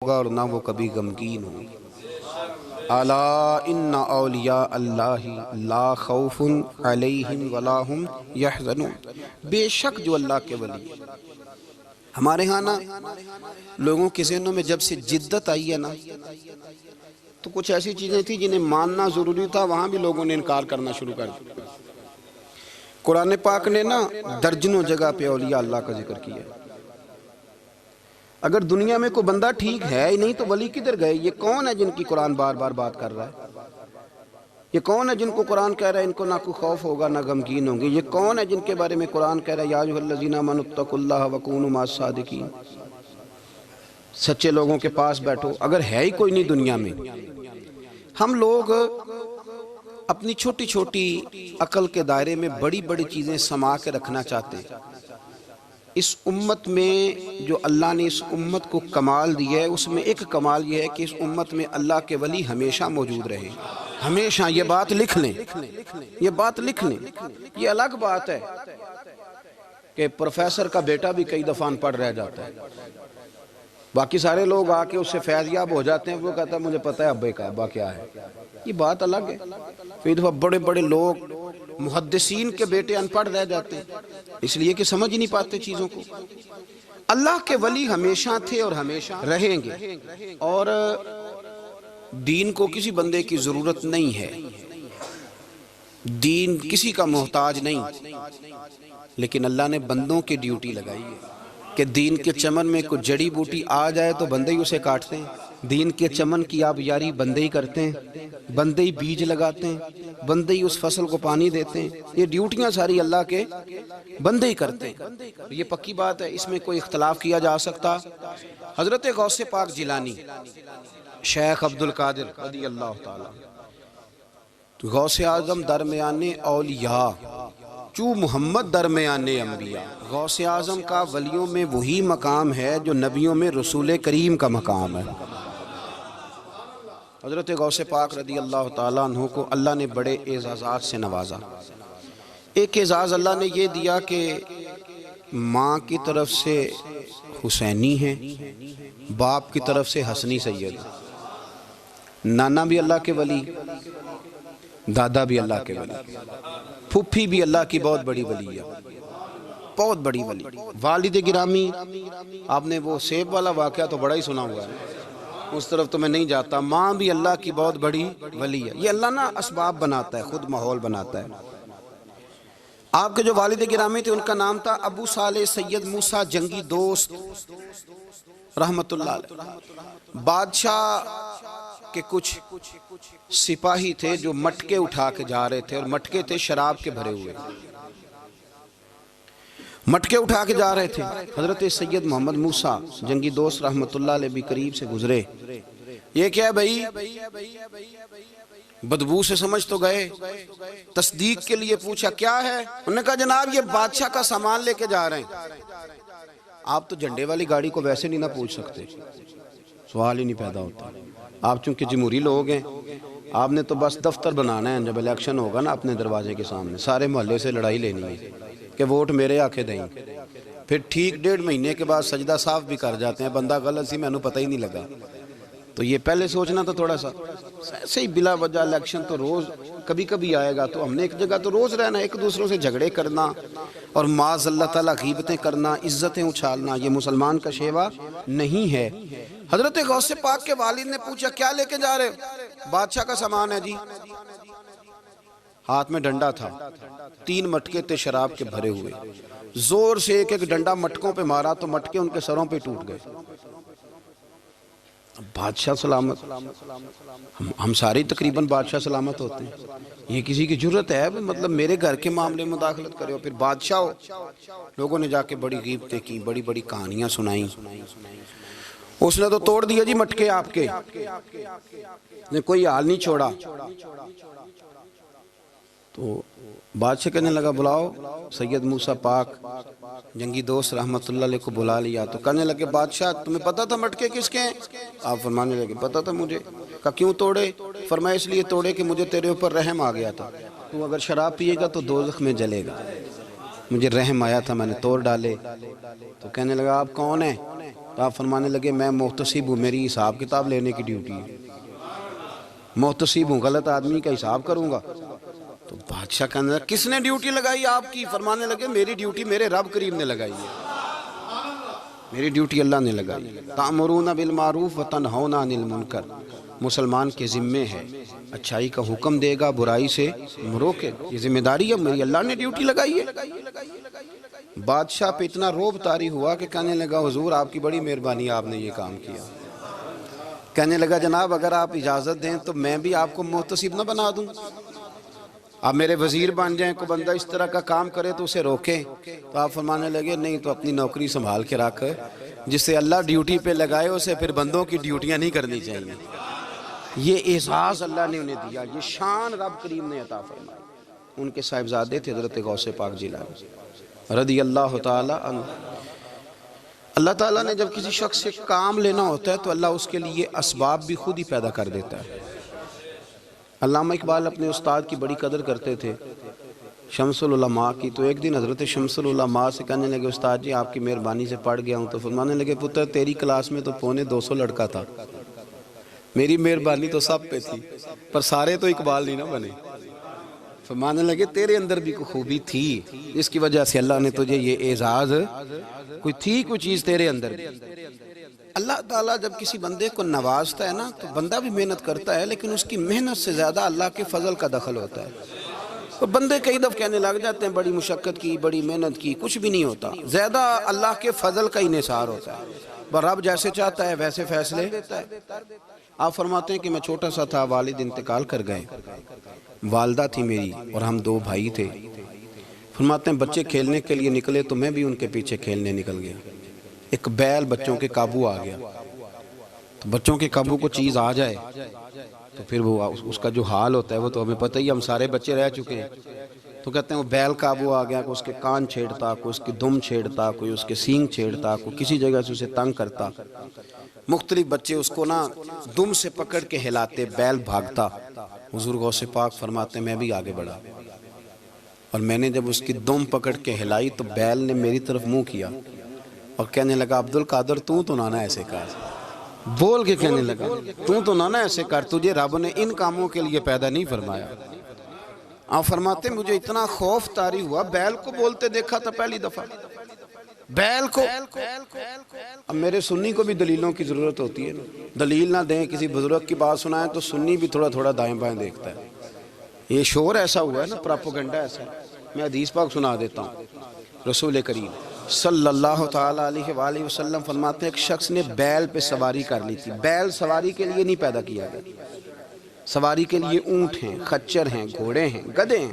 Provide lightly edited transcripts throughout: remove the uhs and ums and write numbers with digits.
ہوگا اور نہ وہ کبھی غمگین ہوگی۔ الا ان اولیاء اللہ لا خوف علیہم ولا هم یحزنون، بے شک جو اللہ کے ولی۔ ہمارے ہاں نا لوگوں کے ذہنوں میں جب سے جدت آئی ہے نا، تو کچھ ایسی چیزیں تھیں جنہیں ماننا ضروری تھا، وہاں بھی لوگوں نے انکار کرنا شروع کر دیا۔ قرآن پاک نے نا درجنوں جگہ پہ اولیاء اللہ کا ذکر کیا ہے۔ اگر دنیا میں کوئی بندہ ٹھیک ہے ہی نہیں تو ولی کدھر گئے؟ یہ کون ہے جن کی قرآن بار بار بات کر رہا ہے؟ یہ کون ہے جن کو قرآن کہہ رہا ہے ان کو نہ کوئی خوف ہوگا نہ غمگین ہوں گے؟ یہ کون ہے جن کے بارے میں قرآن کہہ رہا ہے یا ایھا الذین آمنوا اتقوا اللہ وکونوا مع الصادقین؟ سچے لوگوں کے پاس بیٹھو۔ اگر ہے ہی کوئی نہیں دنیا میں، ہم لوگ اپنی چھوٹی چھوٹی عقل کے دائرے میں بڑی بڑی چیزیں سما کے رکھنا چاہتے ہیں۔ اس امت میں جو اللہ نے اس امت کو کمال دیا ہے، اس میں ایک کمال یہ ہے کہ اس امت میں اللہ کے ولی ہمیشہ موجود رہے، ہمیشہ۔ یہ بات لکھ لیں، یہ بات لکھ لیں۔ یہ الگ بات ہے کہ پروفیسر کا بیٹا بھی کئی دفعہ ان پڑھ رہ جاتا ہے، باقی سارے لوگ آ کے اس سے فیض یاب ہو جاتے ہیں، وہ کہتا ہے مجھے پتہ ہے ابے کا ابا کیا ہے۔ یہ بات الگ ہے۔ کئی دفعہ بڑے بڑے لوگ محدثین کے بیٹے ان پڑھ رہ جاتے ہیں، اس لیے کہ سمجھ ہی نہیں پاتے چیزوں کو۔ اللہ کے ولی ہمیشہ تھے اور ہمیشہ رہیں گے، اور دین کو کسی بندے کی ضرورت نہیں ہے، دین کسی کا محتاج نہیں، لیکن اللہ نے بندوں کی ڈیوٹی لگائی ہے کہ دین کے چمن میں کوئی جڑی بوٹی آ جائے تو بندے ہی اسے کاٹتے ہیں، دین کے چمن کی آبیاری بندے ہی کرتے ہیں، بندے ہی بیج لگاتے ہیں، بندے ہی اس فصل کو پانی دیتے ہیں۔ یہ ڈیوٹیاں ساری اللہ کے بندے ہی کرتے ہیں، یہ پکی بات ہے، اس میں کوئی اختلاف کیا جا سکتا۔ حضرت غوث پاک جیلانی شیخ عبد القادر رضی اللہ تعالیٰ، غوث اعظم درمیان اولیاء چو محمد درمیان انبیاء۔ غوث اعظم کا ولیوں میں وہی مقام ہے جو نبیوں میں رسول کریم کا مقام ہے۔ حضرت غوث پاک رضی اللہ تعالیٰ عنہ کو اللہ نے بڑے اعزازات سے نوازا۔ ایک اعزاز اللہ نے یہ دیا کہ ماں کی طرف سے حسینی ہیں، باپ کی طرف سے حسنی سید، نانا بھی اللہ کے ولی، دادا بھی اللہ کے ولی، پھپھی بھی اللہ کی بہت بڑی ولی ہے، بہت بڑی ولی۔ والد گرامی، آپ نے وہ سیب والا واقعہ تو بڑا ہی سنا ہوا ہے، اس طرف تو میں نہیں جاتا۔ ماں بھی اللہ کی بہت بڑی ولی ہے۔ یہ اللہ نا اسباب بناتا ہے، خود ماحول بناتا ہے۔ آپ کے جو والد گرامی تھے ان کا نام تھا ابو صالح سید موسیٰ جنگی دوست رحمت اللہ علیہ۔ بادشاہ کے کچھ سپاہی تھے جو مٹکے اٹھا کے جا رہے تھے، اور مٹکے تھے شراب کے بھرے ہوئے، مٹکے اٹھا کے جا رہے تھے۔ حضرت سید محمد موسیٰ جنگی دوست رحمت اللہ علیہ بھی قریب سے گزرے۔ یہ کیا ہے بھائی؟ بدبو سے سمجھ تو گئے، تصدیق کے لیے پوچھا کیا ہے؟ انہوں نے کہا جناب یہ بادشاہ کا سامان لے کے جا رہے ہیں۔ آپ تو جھنڈے والی گاڑی کو ویسے نہیں نہ پوچھ سکتے، سوال ہی نہیں پیدا ہوتا۔ آپ چونکہ جمہوری لوگ ہیں، آپ نے تو بس دفتر بنانا ہے، جب الیکشن ہوگا نا اپنے دروازے کے سامنے سارے محلے سے لڑائی لینی ہے کہ ووٹ میرے آکے دیں، پھر ٹھیک 1.5 مہینے کے بعد سجدہ صاف بھی کر جاتے ہیں، بندہ غلط سی میں نے پتہ ہی نہیں لگا۔ تو یہ پہلے سوچنا تو تھوڑا سا ایسے ہی بلا وجہ الیکشن تو روز کبھی کبھی آئے گا، تو ہم نے ایک جگہ تو روز رہنا، ایک دوسروں سے جھگڑے کرنا اور معاذ اللہ تعالیٰ غیبتیں کرنا، عزتیں اچھالنا، یہ مسلمان کا شیوا نہیں ہے۔ حضرت غوث پاک کے والد نے پوچھا کیا لے کے جا رہے؟ بادشاہ کا سامان ہے جی۔ ہاتھ میں ڈنڈا تھا، 3 مٹکے تھے شراب کے بھرے ہوئے، زور سے ایک ایک ڈنڈا مٹکوں پہ مارا تو مٹکے ان کے سروں پہ ٹوٹ گئے۔ بادشاہ سلامت، ہم سارے تقریباً بادشاہ سلامت ہوتے ہیں، یہ کسی کی جرت ہے مطلب میرے گھر کے معاملے میں مداخلت کرے ہو، پھر بادشاہ ہو۔ لوگوں نے جا کے بڑی غیبتیں کی، بڑی بڑی کہانیاں سنائیں۔ اس نے تو توڑ دیا جی مٹکے آپ کے، نے کوئی حال نہیں چھوڑا۔ تو بادشاہ کہنے لگا بلاؤ سید موسیٰ پاک جنگی دوست رحمت اللہ علیہ کو بلا لیا۔ تو کہنے لگے بادشاہ تمہیں پتا تھا مٹکے کس کے ہیں؟ آپ فرمانے لگے پتا تھا مجھے۔ کہا کیوں توڑے؟ فرمایا اس لیے توڑے کہ مجھے تیرے اوپر رحم آ گیا تھا، تو اگر شراب پیے گا تو دوزخ میں جلے گا، مجھے رحم آیا تھا میں نے توڑ ڈالے۔ تو کہنے لگا آپ کون ہیں؟ تو آپ فرمانے لگے میں محتسب ہوں، میری حساب کتاب لینے کی ڈیوٹی ہے، محتسب ہوں، غلط آدمی کا حساب کروں گا۔ تو بادشاہ کہنے لگا کس نے ڈیوٹی لگائی آپ کی؟ فرمانے لگے میری ڈیوٹی میرے رب کریم نے لگائی ہے، میری ڈیوٹی اللہ نے لگائی ہے۔ تأمرون بالمعروف وتنہون عن المنکر، مسلمان کے ذمے ہے اچھائی کا حکم دے گا، برائی سے روکے گا، یہ ذمہ داری ہے میری، اللہ نے ڈیوٹی لگائی ہے۔ بادشاہ پہ اتنا روب طاری ہوا کہ کہنے لگا حضور آپ کی بڑی مہربانی، آپ نے یہ کام کیا۔ کہنے لگا جناب اگر آپ اجازت دیں تو میں بھی آپ کو محتسب نہ بنا دوں، آپ میرے وزیر بن جائیں، کوئی بندہ اس طرح کا کام کرے تو اسے روکیں۔ تو آپ فرمانے لگے نہیں، تو اپنی نوکری سنبھال کے رکھ، جسے اللہ ڈیوٹی پہ لگائے اسے پھر بندوں کی ڈیوٹیاں نہیں کرنی چاہیے۔ یہ اعزاز اللہ نے انہیں دیا، یہ شان رب کریم نے عطا فرمائی۔ ان کے صاحبزادے تھے حضرت غوث پاک جیلانی رضی اللہ تعالی عنہ۔ اللہ تعالیٰ نے جب کسی شخص سے کام لینا ہوتا ہے تو اللہ اس کے لیے اسباب بھی خود ہی پیدا کر دیتا ہے۔ علامہ اقبال اپنے استاد کی بڑی قدر کرتے تھے، شمس العلماء کی۔ تو ایک دن حضرت شمس العلماء سے کہنے لگے استاد جی آپ کی مہربانی سے پڑھ گیا ہوں۔ تو فرمانے لگے پتر تیری کلاس میں تو 250 لڑکا تھا، میری مہربانی تو سب پہ تھی، پر سارے تو اقبال نہیں نہ بنے۔ فرمانے لگے تیرے اندر بھی کوئی خوبی تھی، جس کی وجہ سے اللہ نے تجھے یہ اعزاز، کوئی چیز تیرے اندر بھی۔ اللہ تعالیٰ جب کسی بندے کو نوازتا ہے نا تو بندہ بھی محنت کرتا ہے، لیکن اس کی محنت سے زیادہ اللہ کے فضل کا دخل ہوتا ہے۔ تو بندے کئی دفعہ کہنے لگ جاتے ہیں بڑی مشقت کی، بڑی محنت کی، کچھ بھی نہیں ہوتا، زیادہ اللہ کے فضل کا انحصار ہوتا ہے۔ پر رب جیسے چاہتا ہے ویسے فیصلے دیتا ہے۔ آپ فرماتے ہیں کہ میں چھوٹا سا تھا، والد انتقال کر گئے، والدہ تھی میری اور ہم 2 بھائی تھے۔ فرماتے ہیں بچے کھیلنے کے لیے نکلے تو میں بھی ان کے پیچھے کھیلنے نکل گیا۔ ایک بیل بچوں کے قابو آ گیا، تو بچوں کے قابو کو چیز آ جائے تو پھر وہ اس کا جو حال ہوتا ہے وہ تو ہمیں پتہ ہی، ہم سارے بچے رہ چکے ہیں۔ تو کہتے ہیں وہ بیل قابو آ گیا، کوئی اس کے کان چھیڑتا، کوئی اس کی دم چھیڑتا، کوئی اس کے سینگ چھیڑتا، کوئی کسی جگہ سے اسے تنگ کرتا۔ مختلف بچے اس کو نا دم سے پکڑ کے ہلاتے، بیل بھاگتا۔ حضور غوث پاک فرماتے میں بھی آگے بڑھا، اور میں نے جب اس کی دم پکڑ کے ہلائی تو بیل نے میری طرف منہ کیا اور کہنے لگا عبد القادر تو نانا ایسے کر، بول کے کہنے لگا تو نانا ایسے کر، تجھے رب نے ان کاموں کے لیے پیدا نہیں فرمایا۔ آپ فرماتے مجھے اتنا خوف طاری ہوا، بیل کو بولتے دیکھا تھا پہلی دفعہ، بیل کو۔ اب میرے سنی کو بھی دلیلوں کی ضرورت ہوتی ہے، دلیل نہ دیں، کسی بزرگ کی بات سنائیں تو سنی بھی تھوڑا تھوڑا دائیں بائیں دیکھتا ہے۔ یہ شور ایسا ہوا ہے نا، پراپوگنڈا ایسا ہے۔ میں حدیث پاک سنا دیتا ہوں۔ رسول کریم صلی اللہ تعالیٰ علیہ وآلہ وسلم فرماتے ہیں ایک شخص نے بیل پہ سواری کر لی تھی۔ بیل سواری کے لیے نہیں پیدا کیا گیا، سواری کے لیے اونٹ ہیں، خچر ہیں، گھوڑے ہیں، گدھے ہیں،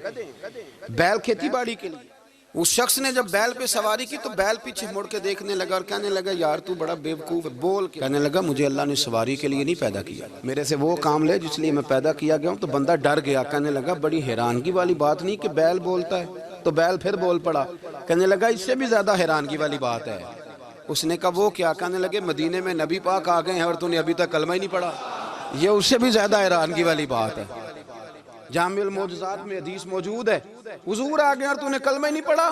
بیل کھیتی باڑی کے لیے۔ اس شخص نے جب بیل پہ سواری کی تو بیل پیچھے مڑ کے دیکھنے لگا اور کہنے لگا یار تو بڑا بیوقوف ہے، بول کے کہنے لگا مجھے اللہ نے سواری کے لیے نہیں پیدا کیا، میرے سے وہ کام لے جس لیے میں پیدا کیا گیا ہوں۔ تو بندہ ڈر گیا، کہنے لگا بڑی حیرانگی والی بات نہیں کہ بیل بولتا ہے، تو بیل پھر بول پڑا۔ کہنے لگا اس سے بھی زیادہ حیرانگی والی بات ہے۔ اس نے کہا وہ کیا؟ کہنے لگے مدینے میں نبی پاک آ گئے ہیں اور تو نے ابھی تک کلمہ ہی نہیں پڑھا، یہ اس سے بھی زیادہ حیرانگی والی بات ہے۔ جامع المعجزات میں حدیث موجود ہے، حضور آ گئے اور تو نے کلمہ ہی نہیں پڑھا۔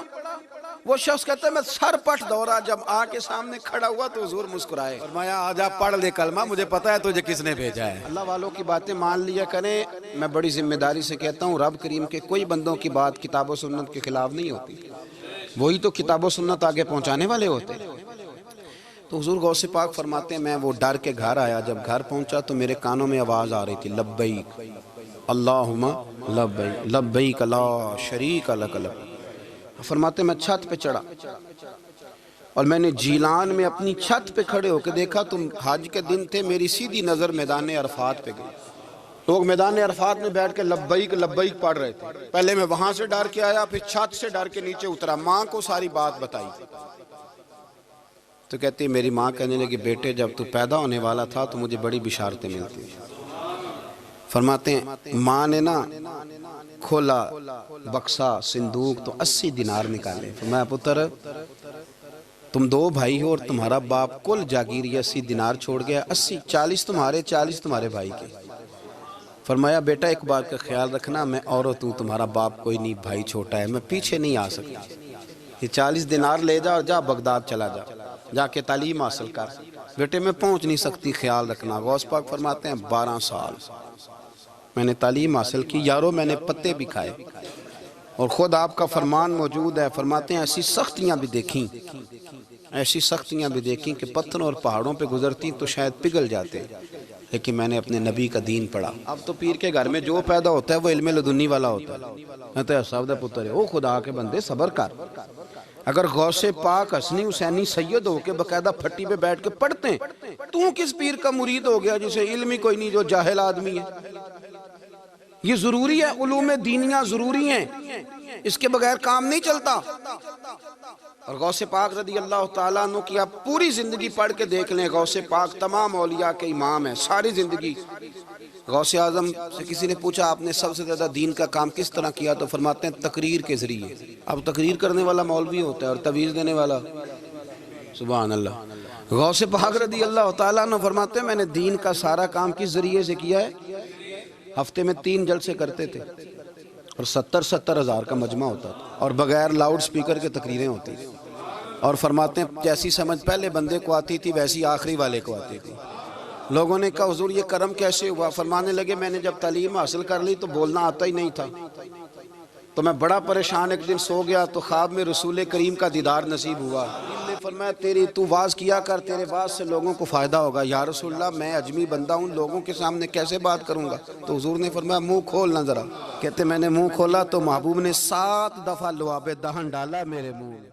وہ شخص کہتا ہے میں سر پٹ دورا، جب آ کے سامنے کھڑا ہوا تو حضور مسکرائے، فرمایا آج آپ پڑھ لے کلمہ، مجھے پتا ہے تجھے کس نے بھیجا ہے۔ اللہ والوں کی باتیں مان لیا کریں، میں بڑی ذمہ داری سے کہتا ہوں رب کریم کے کوئی بندوں کی بات کتاب و سنت کے خلاف نہیں ہوتی، وہی تو کتاب و سنت آگے پہنچانے والے ہوتے۔ تو حضور غوث پاک فرماتے ہیں میں وہ ڈر کے گھر آیا، جب گھر پہنچا تو میرے کانوں میں آواز آ رہی تھی لبیک اللہم لبیک لبیک لا شریک لک لبیک۔ فرماتے میں چھت پہ چڑھا اور میں نے جیلان میں اپنی چھت پہ کھڑے ہو کے دیکھا، تم حج کے دن تھے، میری سیدھی نظر میدان عرفات پہ گئی، لوگ میدان عرفات میں بیٹھ کے لبیک لبیک پڑھ رہے تھے۔ پہلے میں وہاں سے ڈر کے آیا، پھر چھت سے ڈر کے نیچے اترا، ماں کو ساری بات بتائی تو کہتی میری ماں کہنے لگی بیٹے جب تو پیدا ہونے والا تھا تو مجھے بڑی بشارتیں ملتی۔ فرماتے ہیں ماں نے نا کھولا بکسا صندوق تو 80 دینار نکالے، فرمایا پتر تم 2 بھائی ہو اور تمہارا باپ کل جاگیر 80 دینار چھوڑ گیا، 80 40 تمہارے 40 تمہارے بھائی کے۔ فرمایا بیٹا ایک بات کا خیال رکھنا، میں عورت ہوں، تمہارا باپ کوئی نہیں، بھائی چھوٹا ہے، میں پیچھے نہیں آ سکتا، یہ 40 دینار لے جا اور جا بغداد چلا جا، جا کے تعلیم حاصل کر، بیٹے میں پہنچ نہیں سکتی، خیال رکھنا۔ غوث پاک فرماتے ہیں 12 سال میں نے تعلیم حاصل کی یارو، میں نے پتے بھی کھائے، اور خود آپ کا فرمان موجود ہے، فرماتے ہیں ایسی سختیاں بھی دیکھیں، ایسی سختیاں بھی دیکھیں کہ پتھروں اور پہاڑوں پہ گزرتی تو شاید پگھل جاتے، لیکن میں نے اپنے نبی کا دین پڑھا۔ اب تو پیر کے گھر میں جو پیدا ہوتا ہے وہ علم لدنی والا ہوتا ہے۔ میں تو صاحب دا پتر ہے، او خدا کے بندے صبر کر۔ اگر غوث پاک حسنی حسینی سید ہو کے باقاعدہ پھٹی پہ بیٹھ کے پڑھتے ہیں، تو کس پیر کا مرید ہو گیا جسے علم ہی کوئی نہیں، جو جاہل آدمی ہے؟ یہ ضروری ہے، علوم دینیاں ضروری ہیں، اس کے بغیر کام نہیں چلتا۔ اور غوث پاک رضی اللہ تعالیٰ عنہ کی آپ پوری زندگی پڑھ کے دیکھ لیں، غوث پاک تمام اولیاء کے امام ہیں، ساری زندگی۔ غوث اعظم سے کسی نے پوچھا آپ نے سب سے زیادہ دین کا کام کس طرح کیا، تو فرماتے ہیں تقریر کے ذریعے۔ اب تقریر کرنے والا مولوی ہوتا ہے اور تویز دینے والا، سبحان اللہ۔ غوث پاک رضی اللہ تعالیٰ عنہ فرماتے ہیں میں نے دین کا سارا کام کس ذریعے سے کیا ہے؟ ہفتے میں 3 جلسے کرتے تھے، اور 70 ہزار کا مجمع ہوتا تھا، اور بغیر لاؤڈ سپیکر کے تقریریں ہوتی تھیں، اور فرماتے ہیں جیسی سمجھ پہلے بندے کو آتی تھی ویسی آخری والے کو آتی تھی۔ لوگوں نے کہا حضور یہ کرم کیسے ہوا؟ فرمانے لگے میں نے جب تعلیم حاصل کر لی تو بولنا آتا ہی نہیں تھا، تو میں بڑا پریشان، ایک دن سو گیا تو خواب میں رسول کریم کا دیدار نصیب ہوا۔ نے فرمایا تو واز کیا کر، تیرے واز سے لوگوں کو فائدہ ہوگا۔ یا رسول اللہ میں اجمی بندہ ہوں، لوگوں کے سامنے کیسے بات کروں گا؟ تو حضور نے فرمایا منہ کھولنا ذرا۔ کہتے میں نے منہ کھولا تو محبوب نے 7 دفعہ لعاب دہن ڈالا میرے منہ میں۔